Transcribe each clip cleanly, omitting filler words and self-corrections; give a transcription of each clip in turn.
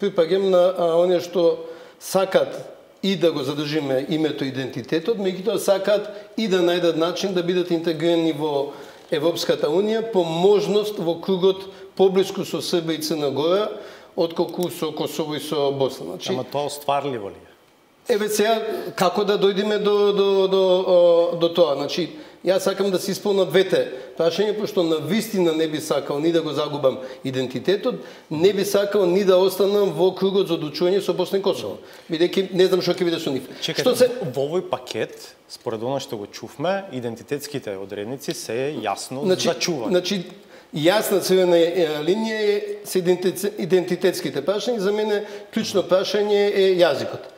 припаѓам на оние што сакат и да го задржиме името, идентитетот, меѓутоа сакаат и да најдат начин да бидат интегрирани во Европската Унија по можност во кругот поблиску со Србија и Црна Гора, отколку со Косово и со Босна. Значи, ама тоа остварливо ли е? Еве сега како да дојдеме до тоа. Значи, јас сакам да се исполнат двете прашања, пошто на вистина не би сакал ни да го загубам идентитетот, не би сакал ни да останам во кругот за одлучување со Босна и Косово. Бидејќи не знам што ќе биде со нив. Чекайте, во овој пакет, според она што го чувме, идентитетските одредници се јасно зачувани. Значи, јасна црвена линија е се идентитетските прашања. За мене клучно прашање е јазикот.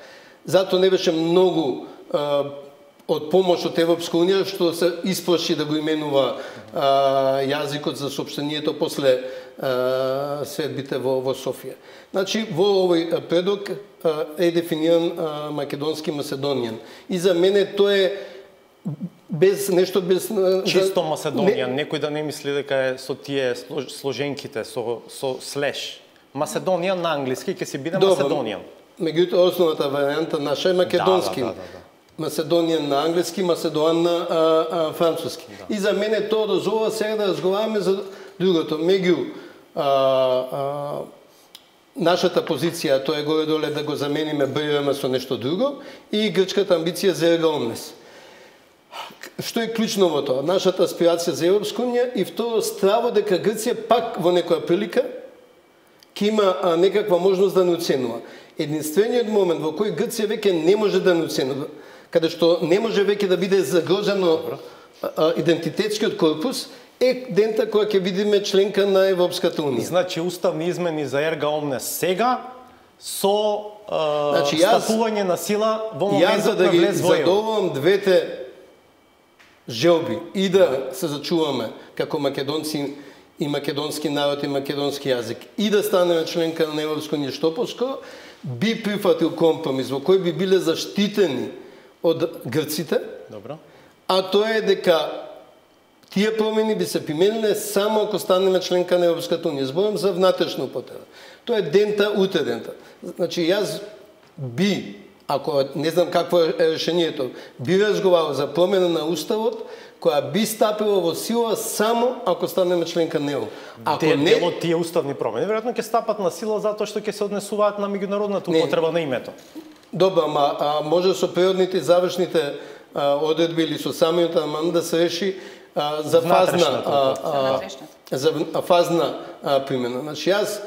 Затоа не беше многу од помош од Европска Унија што се исплаши да го именува јазикот за соопштението после средбите во Софија. Значи, во овој предлог е дефиниран македонски Macedonian. И за мене тоа е без нешто без чисто Macedonian, некој да не мисли дека е со тие сложенките со слеш. Macedonian на англиски ќе си биде Macedonian. Меѓутоа основната варијанта наша е македонски. Macedonian на англиски, Macedon на француски. И за мене тоа дозволува сега да разговараме за другото. Меѓу нашата позиција, тоа е горе-доле да го замениме БРМ со нешто друго, и грчката амбиција за Ерга Омнес. Што е клучно во тоа? Нашата аспирација за Европска Унија и второ страво дека Грција пак во некоја прилика ќе има некаква можност да не оценува. Единствениот момент во кој Грција веќе не може да не оценува, каде што не може веќе да биде загрозено идентитетскиот корпус, е дента која ќе видиме членка на Европската Унија. Значи уставни измени за Ерга Омнес сега со значи, стапување на сила во моментот на влез во ЕУ. Задоволам двете желби и да се зачуваме како македонци и македонски народ и македонски јазик и да станеме членка на Европска Унија што поскоро, би прифатил компромис во кој би биле заштитени од грците. Добро. А тоа е дека тие промени би се примениле само ако станеме членка на Европската Унија. Зборам за внатрешна употреба. Тоа е дента, утре дента. Значи јас би, ако не знам какво е решението, би разговарал за промена на уставот која би стапила во сила само ако станеме членка на ЕУ. Ако не, дел од тие уставни промени веројатно ќе стапат на сила затоа што ќе се однесуваат на меѓународната употреба на името. Добро, ама може со природните завршните одредби или со самиот амандман да се реши за фазна примена. Значи јас,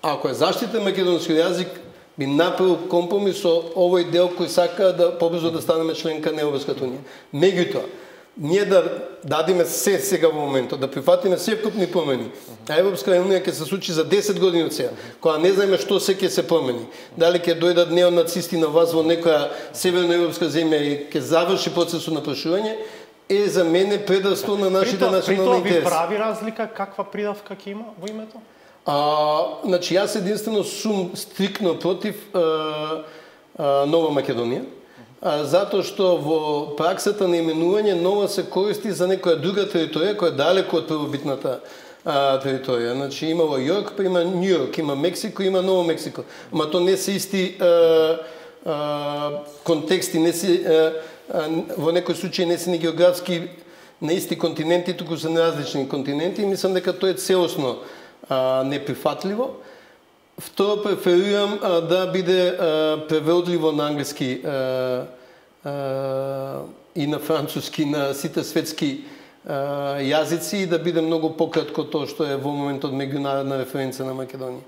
ако е заштитен македонски јазик, би направил компромис со овој дел кој сака да побрзо да станеме членка на Европската Унија. Меѓутоа, ние да дадиме се сега во моментот, да прифатиме секупни промени. А Европска Унија ќе се случи за 10 години од сега, кога не знаеме што се ќе се промени. Дали ќе дојдат неонацисти на власт во некоја северноевропска земја и ќе заврши процесот на прошување, е за мене предавство на нашите национални интереси. При тоа ви прави разлика каква придавка ќе има во името? Значи, јас единствено сум стрикно против Нова Македонија, затоа што во праксата на именување нова се користи за некоја друга територија која е далеко од првобитната територија. Значи, има во Јорк, па има Њујорк, има Мексико, има Ново Мексико. Ама тоа не се исти контексти, не се во некој случај не се ни географски на исти континенти, туку се на различни континенти и мислам дека тоа е целосно неприфатливо. Второ, преферирам да биде преведливо на англиски и на француски, на сите светски јазици и да биде многу пократко тоа што е во моментот меѓународна референца на Македонија.